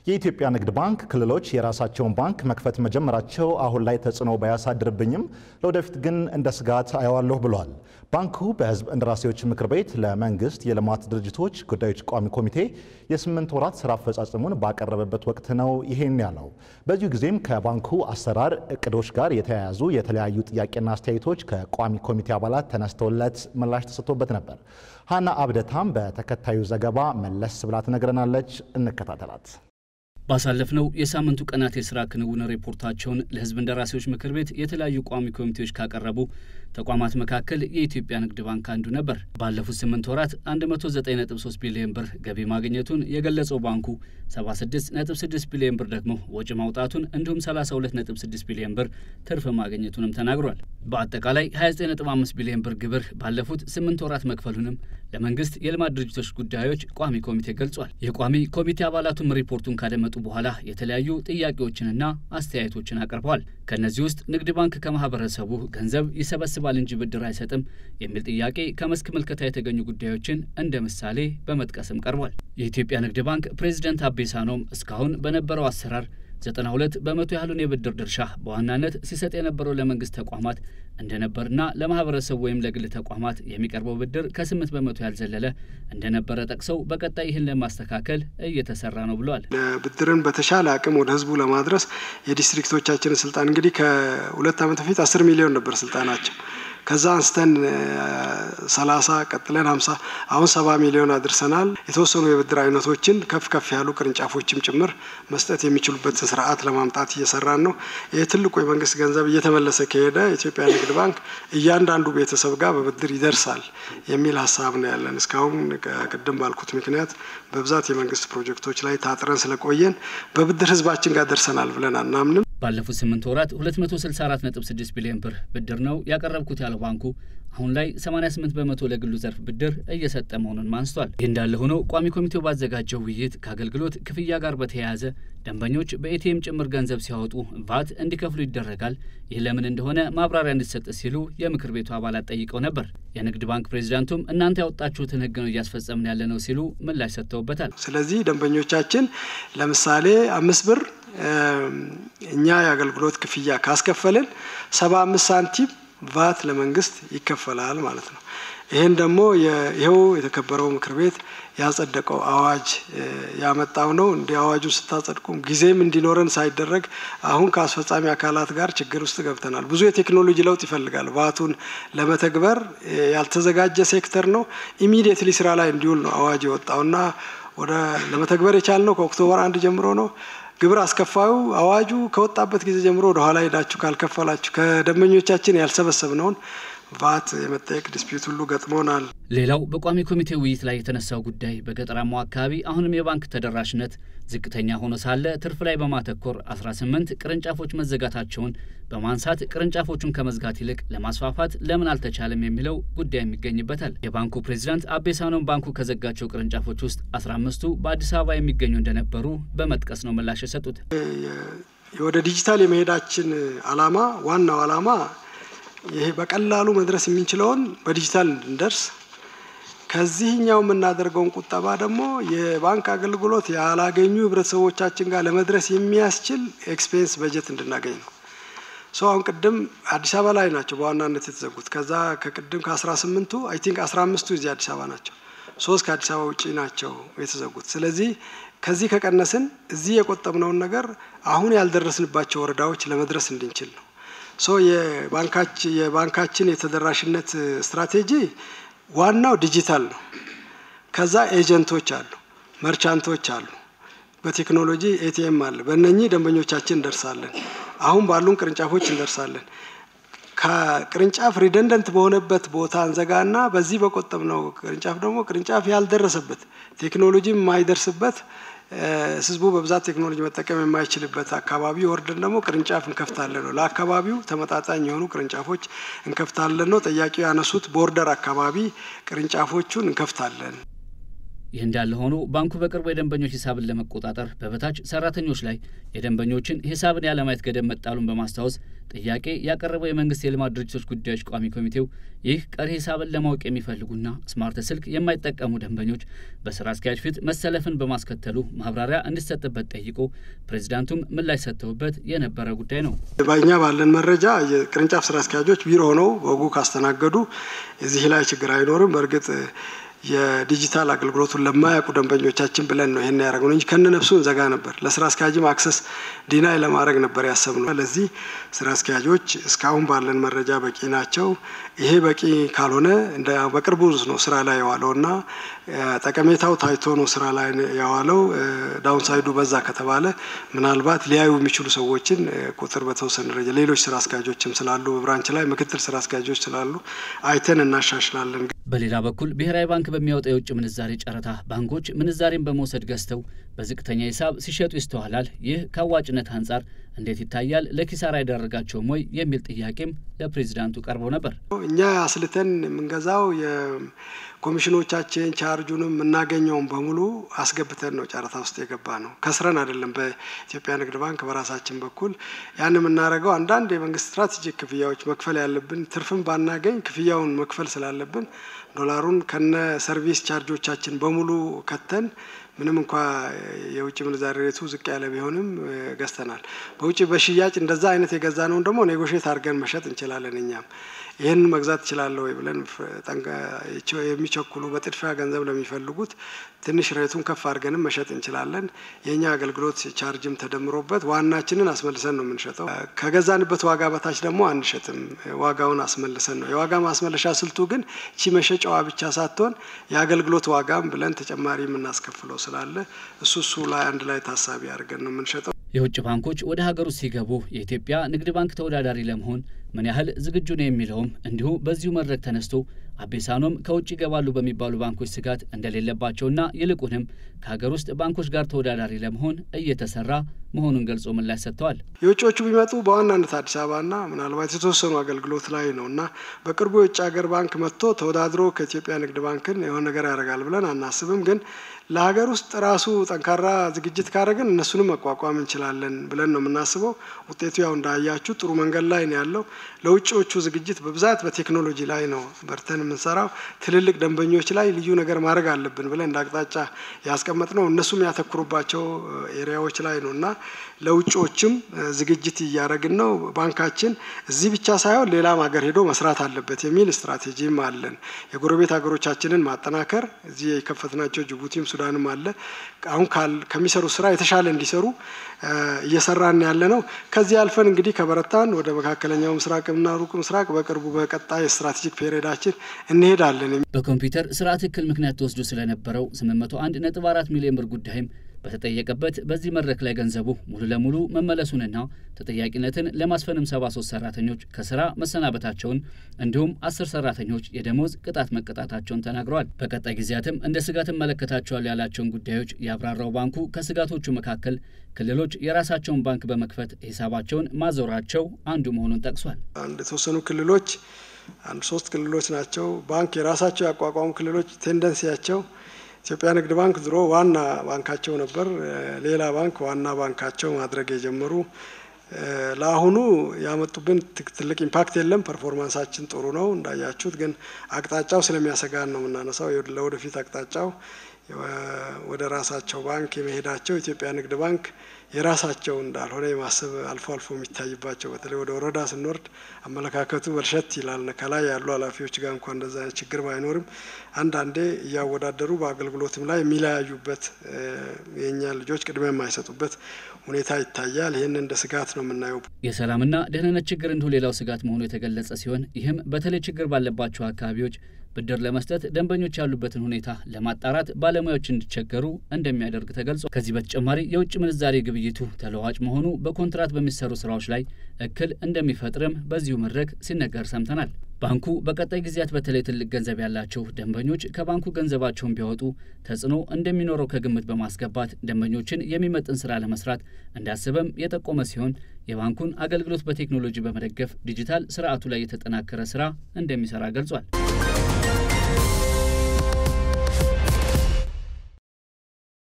የኢትዮጵያ ንግድ ባንክ ክልሎች የራሳቸውን ባንክ መክፈት መጀመራቸው አሁን ላይ ተጽዕኖ ባያሳድርብኝም ለወደፊት ግን እንደ ስጋት አየዋለሁ ብሏል። ባንኩ በሕዝብ እንደራሴዎች ምክር ቤት ለመንግስት የልማት ድርጅቶች ጉዳዮች ቋሚ ኮሚቴ የ8 ወራት ስራ አፈጻጸሙን ባቀረበበት ወቅት ነው ይሄን ያለው። በዚሁ ጊዜም ከባንኩ አሰራር እቅዶች ጋር የተያያዙ የተለያዩ ጥያቄና አስተያየቶች ከቋሚ ኮሚቴ አባላት ተነስተውለት ምላሽ ተሰጥቶበት ነበር። ሃና አብደታም በተከታዩ ዘገባ መለስ ብላ ትነግረናለች። እንከታተላት። ባሳለፍነው የሳምንቱ ቀናት የሥራ ክንውን ሪፖርታቸውን ለሕዝብ እንደራሴዎች ምክር ቤት የተለያዩ ቋሚ ኮሚቴዎች ካቀረቡ ተቋማት መካከል የኢትዮጵያ ንግድ ባንክ አንዱ ነበር። ባለፉት 8 ወራት 109.3 ቢሊዮን ብር ገቢ ማግኘቱን የገለጸው ባንኩ 76.6 ቢሊዮን ብር ደግሞ ወጪ ማውጣቱን እንዲሁም 32.6 ቢሊዮን ብር ትርፍ ማግኘቱንም ተናግሯል። በአጠቃላይ 29.5 ቢሊዮን ብር ግብር ባለፉት 8 ወራት መክፈሉንም ለመንግስት የልማት ድርጅቶች ጉዳዮች ቋሚ ኮሚቴ ገልጿል። የቋሚ ኮሚቴ አባላቱም ሪፖርቱን ካደመጡ በኋላ የተለያዩ ጥያቄዎችንና አስተያየቶችን አቀርበዋል። ከነዚህ ውስጥ ንግድ ባንክ ከማህበረሰቡ ገንዘብ ይሰበስባል እንጂ ብድር አይሰጥም የሚል ጥያቄ ከመስክ ምልከታ የተገኙ ጉዳዮችን እንደ ምሳሌ በመጥቀስም ቀርቧል። የኢትዮጵያ ንግድ ባንክ ፕሬዝዳንት አቤ ሳኖም እስካሁን በነበረው አሰራር 92 በመቶ ያህሉን የብድር ድርሻ በዋናነት ሲሰጥ የነበረው ለመንግስት ተቋማት እንደነበርና ለማህበረሰቡ ወይም ለግል ተቋማት የሚቀርበው ብድር ከ8 በመቶ ያልዘለለ እንደነበረ ጠቅሰው በቀጣይ ይህን ለማስተካከል እየተሰራ ነው ብለዋል። ብድርን በተሻለ አቅም ወደ ህዝቡ ለማድረስ የዲስትሪክቶቻችን ስልጣን እንግዲህ ከ2 ዓመት በፊት 10 ሚሊዮን ነበር ስልጣናቸው። ከዛ አንስተን 30 ቀጥለን 50 አሁን 70 ሚሊዮን አድርሰናል። የተወሰኑ የብድር አይነቶችን ከፍ ያሉ ቅርንጫፎችም ጭምር መስጠት የሚችሉበት ስርዓት ለማምጣት እየሰራን ነው። ይሄ ትልቁ የመንግስት ገንዘብ እየተመለሰ ከሄደ ኢትዮጵያ ንግድ ባንክ እያንዳንዱ ቤተሰብ ጋር በብድር ይደርሳል የሚል ሐሳብ ነው ያለን። እስካሁን ቅድም ባልኩት ምክንያት በብዛት የመንግስት ፕሮጀክቶች ላይ ታጥረን ስለቆየን በብድር ህዝባችን ጋር ደርሰናል ብለን አናምንም። ባለፉት 8 ወራት 264.6 ቢሊዮን ብር ብድር ነው ያቀረብኩት ያለው ባንኩ አሁን ላይ 88 በመቶ ለግሉ ዘርፍ ብድር እየሰጠ መሆኑን አንስቷል። ይህ እንዳለ ሆኖ ቋሚ ኮሚቴው ባዘጋጀው ውይይት ከአገልግሎት ክፍያ ጋር በተያያዘ ደንበኞች በኤቲኤም ጭምር ገንዘብ ሲያወጡ ቫት እንዲከፍሉ ይደረጋል። ይህ ለምን እንደሆነ ማብራሪያ እንዲሰጥ ሲሉ የምክር ቤቱ አባላት ጠይቀው ነበር። የንግድ ባንክ ፕሬዝዳንቱም እናንተ ያወጣችሁትን ህግ ነው እያስፈጸምን ያለነው ሲሉ ምላሽ ሰጥተውበታል። ስለዚህ ደንበኞቻችን ለምሳሌ 5 ብር እኛ የአገልግሎት ክፍያ ካስከፈልን 75 ሳንቲም ቫት ለመንግስት ይከፈላል ማለት ነው። ይሄን ደግሞ ይሄው የተከበረው ምክር ቤት ያጸደቀው አዋጅ ያመጣው ነው። እንደ አዋጁን ስታጸድቁም ጊዜም እንዲኖረን ሳይደረግ አሁን ከአስፈጻሚ አካላት ጋር ችግር ውስጥ ገብተናል። ብዙ የቴክኖሎጂ ለውጥ ይፈልጋል። ቫቱን ለመተግበር ያልተዘጋጀ ሴክተር ነው። ኢሚዲየትሊ ስራ ላይ እንዲውል ነው አዋጅ የወጣውና ወደ ለመተግበር የቻልነው ከኦክቶበር 1 ጀምሮ ነው። ግብር አስከፋዩ አዋጁ ከወጣበት ጊዜ ጀምሮ ወደ ኋላ ሄዳችሁ ካልከፈላችሁ ከደንበኞቻችን ያልሰበሰብነውን ቫት የመጠየቅ ዲስፒዩት ሁሉ ገጥሞናል። ሌላው በቋሚ ኮሚቴ ውይይት ላይ የተነሳው ጉዳይ በገጠራማው አካባቢ አሁንም የባንክ ተደራሽነት ዝቅተኛ ሆኖ ሳለ ትርፍ ላይ በማተኮር 18 ቅርንጫፎች መዘጋታቸውን በማንሳት ቅርንጫፎቹን ከመዝጋት ይልቅ ለማስፋፋት ለምን አልተቻለም የሚለው ጉዳይ የሚገኝበታል። የባንኩ ፕሬዝዳንት አቤ ሳኖም ባንኩ ከዘጋቸው ቅርንጫፎች ውስጥ 15ቱ በአዲስ አበባ የሚገኙ እንደነበሩ በመጥቀስ ነው ምላሽ የሰጡት። ወደ ዲጂታል የመሄዳችን ዓላማ ዋናው ዓላማ ይሄ በቀላሉ መድረስ የሚችለውን በዲጂታል እንድንደርስ ከዚህኛው የምናደርገውን ቁጠባ ደግሞ የባንክ አገልግሎት ያላገኙ ህብረተሰቦቻችን ጋር ለመድረስ የሚያስችል ኤክስፔንስ በጀት እንድናገኝ ነው። አሁን ቅድም አዲስ አበባ ላይ ናቸው በዋናነት የተዘጉት። ከዛ ከቅድም ከ18ቱ አይ ቲንክ 15ቱ እዚህ አዲስ አበባ ናቸው። 3 ከአዲስ አበባ ውጪ ናቸው የተዘጉት። ስለዚህ ከዚህ ከቀነስን እዚህ የቆጠብነውን ነገር አሁን ያልደረስንባቸው ወረዳዎች ለመድረስ እንድንችል ነው። የባንካችን የተደራሽነት ስትራቴጂ ዋናው ዲጂታል ነው። ከዛ ኤጀንቶች አሉ፣ መርቻንቶች አሉ፣ በቴክኖሎጂ ኤቲኤም አለ። በእነኚህ ደንበኞቻችን እንደርሳለን። አሁን ባሉን ቅርንጫፎች እንደርሳለን። ከቅርንጫፍ ሪደንደንት በሆነበት ቦታ እንዘጋና በዚህ በቆጠብነው ቅርንጫፍ ደግሞ ቅርንጫፍ ያልደረሰበት ቴክኖሎጂ የማይደርስበት ህዝቡ በብዛት ቴክኖሎጂ መጠቀም የማይችልበት አካባቢ ወርደን ደግሞ ቅርንጫፍ እንከፍታለን ነው። ለአካባቢው ተመጣጣኝ የሆኑ ቅርንጫፎች እንከፍታለን ነው። ጥያቄው ያነሱት ቦርደር አካባቢ ቅርንጫፎቹን እንከፍታለን። ይህ እንዳለ ሆኖ ባንኩ በቅርቡ የደንበኞች ሂሳብን ለመቆጣጠር በበታች ሰራተኞች ላይ የደንበኞችን ሂሳብን ያለማየት ገደብ መጣሉን በማስታወስ ጥያቄ ያቀረበው የመንግስት የልማት ድርጅቶች ጉዳዮች ቋሚ ኮሚቴው ይህ ቀሪ ሂሳብን ለማወቅ የሚፈልጉና ስማርት ስልክ የማይጠቀሙ ደንበኞች በስራ አስኪያጅ ፊት መሰለፍን በማስከተሉ ማብራሪያ እንዲሰጥበት ጠይቆ ፕሬዝዳንቱም ምላሽ ሰጥተውበት የነበረ ጉዳይ ነው። በእኛ ባለን መረጃ የቅርንጫፍ ስራ አስኪያጆች ቢሮ ሆነው በወጉ ካስተናገዱ እዚህ ላይ ችግር አይኖርም። በእርግጥ የዲጂታል አገልግሎቱን ለማያውቁ ደንበኞቻችን ብለን ነው ይሄን ያደረግነው እንጂ ከነነፍሱ እንዘጋ ነበር። ለስራ አስኪያጅም አክሰስ ዲናይ ለማድረግ ነበር ያሰብነው። ለዚህ ስራ አስኪያጆች እስካሁን ባለን መረጃ በቂ ናቸው። ይሄ በቂ ካልሆነ እንደ በቅርቡ ነው ስራ ላይ ያዋለውና ጠቀሜታው ታይቶ ነው ስራ ላይ ያዋለው። ዳውንሳይዱ በዛ ከተባለ ምናልባት ሊያዩ የሚችሉ ሰዎችን ቁጥር በተወሰነ ደረጃ ሌሎች ስራ አስኪያጆችም ስላሉ በብራንች ላይ ምክትል ስራ አስኪያጆች ስላሉ አይተን እናሻሽላለን። በሌላ በኩል ብሔራዊ ባንክ በሚያወጣው የውጭ ምንዛሬ ጨረታ ባንኮች ምንዛሬን በመውሰድ ገዝተው በዝቅተኛ ሂሳብ ሲሸጡ ይስተዋላል። ይህ ከአዋጭነት አንጻር እንዴት ይታያል? ለኪሳራ ያደረጋቸውም ወይ የሚል ጥያቄም ለፕሬዝዳንቱ ቀርቦ ነበር። እኛ አስልተን የምንገዛው የኮሚሽኖቻችን ቻርጁንም የምናገኘውን በሙሉ አስገብተን ነው ጨረታ ውስጥ የገባ ነው። ከስረን አይደለም። በኢትዮጵያ ንግድ ባንክ በራሳችን በኩል ያን የምናደርገው አንዳንድ የመንግስት ስትራቴጂክ ክፍያዎች መክፈል ያለብን ትርፍም ባናገኝ ክፍያውን መክፈል ስላለብን ዶላሩን ከነ ሰርቪስ ቻርጆቻችን በሙሉ ከተን ምንም እንኳ የውጭ ምንዛሬ ሬቱ ዝቅ ያለ ቢሆንም ገዝተናል። በውጭ በሽያጭ እንደዛ አይነት የገዛነውን ደግሞ ኔጎሼት አድርገን መሸጥ እንችላለን። እኛም ይህን መግዛት ይችላል ወይ ብለን የሚቸኩሉ በጥድፊያ ገንዘብ ለሚፈልጉት ትንሽ ሬቱን ከፍ አድርገንም መሸጥ እንችላለን። የኛ አገልግሎት ቻርጅም ተደምሮበት ዋናችንን አስመልሰን ነው የምንሸጠው። ከገዛንበት ዋጋ በታች ደግሞ አንሸጥም። ዋጋውን አስመልሰን ነው። የዋጋ ማስመለሻ ስልቱ ግን እቺ መሸጫዋ ብቻ ሳትሆን የአገልግሎት ዋጋም ብለን ተጨማሪ የምናስከፍለው ስላለ እሱ ላይ አንድ ላይ ታሳቢ አድርገን ነው የምንሸጠው። የውጭ ባንኮች ወደ ሀገር ውስጥ ሲገቡ የኢትዮጵያ ንግድ ባንክ ተወዳዳሪ ለመሆን ምን ያህል ዝግጁ ነው የሚለውም እንዲሁ በዚሁ መድረክ ተነስቶ አቤሳኖም ከውጭ ይገባሉ በሚባሉ ባንኮች ስጋት እንደሌለባቸውና ይልቁንም ከሀገር ውስጥ ባንኮች ጋር ተወዳዳሪ ለመሆን እየተሰራ መሆኑን ገልጾ ምላሽ ሰጥተዋል። የውጭዎቹ ቢመጡ በዋናነት አዲስ አበባና ምናልባት የተወሰኑ አገልግሎት ላይ ነውና በቅርቡ የውጭ ሀገር ባንክ መጥቶ ተወዳድሮ ከኢትዮጵያ ንግድ ባንክን የሆነ ነገር ያደርጋል ብለን አናስብም። ግን ለሀገር ውስጥ ራሱ ጠንካራ ዝግጅት ካደረግን እነሱንም መቋቋም እንችላለን ብለን ነው የምናስበው። ውጤቱ ያው እንዳያችሁ ጥሩ መንገድ ላይ ነው ያለው። ለውጭዎቹ ዝግጅት በብዛት በቴክኖሎጂ ላይ ነው በርተን የምንሰራው። ትልልቅ ደንበኞች ላይ ልዩ ነገር ማድረግ አለብን ብለን እንዳቅጣጫ ያስቀመጥነው እነሱም ያተኩሩባቸው ኤሪያዎች ላይ ነውና ለውጭዎችም ዝግጅት እያደረግን ነው። ባንካችን እዚህ ብቻ ሳይሆን ሌላም ሀገር ሄዶ መስራት አለበት የሚል ስትራቴጂም አለን። የጎረቤት ሀገሮቻችንን ማጠናከር እዚህ የከፈትናቸው ጅቡቲም ሱዳንም አለ። አሁን ከሚሰሩ ስራ የተሻለ እንዲሰሩ እየሰራን ያለ ነው። ከዚህ አልፈን እንግዲህ ከበረታን ወደ መካከለኛው ምስራቅና ሩቅ ምስራቅ በቅርቡ በቀጣይ ስትራቴጂክ ፔሪዳችን እንሄዳለን። በኮምፒውተር ስርዓት እክል ምክንያት ተወስዶ ስለነበረው 801.4 ሚሊዮን ብር ጉዳይም በተጠየቀበት በዚህ መድረክ ላይ ገንዘቡ ሙሉ ለሙሉ መመለሱንና ተጠያቂነትን ለማስፈንም 73 ሰራተኞች ከስራ መሰናበታቸውን እንዲሁም 10 ሰራተኞች የደሞዝ ቅጣት መቀጣታቸውን ተናግረዋል። በቀጣይ ጊዜያትም እንደ ስጋት መለከታቸዋል ያላቸውን ጉዳዮች ያብራራው ባንኩ ከስጋቶቹ መካከል ክልሎች የራሳቸውን ባንክ በመክፈት ሂሳባቸውን ማዞራቸው አንዱ መሆኑን ጠቅሷል። የተወሰኑ ክልሎች 3 ክልሎች ናቸው ባንክ የራሳቸው ያቋቋሙ ክልሎች ቴንደንሲያቸው ኢትዮጵያ ንግድ ባንክ ድሮ ዋና ባንካቸው ነበር። ሌላ ባንክ ዋና ባንካቸው ማድረግ የጀመሩ ለአሁኑ ያመጡብን ትልቅ ኢምፓክት የለም። ፐርፎርማንሳችን ጥሩ ነው እንዳያችሁት። ግን አቅጣጫው ስለሚያሰጋን ነው የምናነሳው። ለወደፊት አቅጣጫው ወደ ራሳቸው ባንክ የመሄዳቸው ኢትዮጵያ ንግድ ባንክ የራሳቸው እንዳልሆነ የማሰብ አልፎ አልፎ የሚታይባቸው በተለይ ወደ ወረዳ ስንወርድ አመለካከቱ በርሸት ይላል። ከላይ ያሉ ኃላፊዎች ጋር እንኳን እንደዛ ችግር ባይኖርም አንዳንዴ እያወዳደሩ በአገልግሎትም ላይ የሚለያዩበት የኛ ልጆች ቅድሚያ የማይሰጡበት ሁኔታ ይታያል። ይህን እንደ ስጋት ነው የምናየው። የሰላምና ደህንነት ችግር እንዲሁ ሌላው ስጋት መሆኑ የተገለጸ ሲሆን ይህም በተለይ ችግር ባለባቸው አካባቢዎች ብድር ለመስጠት ደንበኞች ያሉበትን ሁኔታ ለማጣራት ባለሙያዎች እንዲቸገሩ እንደሚያደርግ ተገልጿል። ከዚህ በተጨማሪ የውጭ ምንዛሬ ግብይቱ ተለዋጭ መሆኑ በኮንትራት በሚሰሩ ስራዎች ላይ እክል እንደሚፈጥርም በዚሁ መድረክ ሲነገር ሰምተናል። ባንኩ በቀጣይ ጊዜያት በተለይ ትልቅ ገንዘብ ያላቸው ደንበኞች ከባንኩ ገንዘባቸውን ቢያወጡ ተጽዕኖ እንደሚኖረው ከግምት በማስገባት ደንበኞችን የሚመጥን ስራ ለመስራት እንዳሰበም የጠቆመ ሲሆን የባንኩን አገልግሎት በቴክኖሎጂ በመደገፍ ዲጂታል ስርዓቱ ላይ የተጠናከረ ስራ እንደሚሰራ ገልጿል።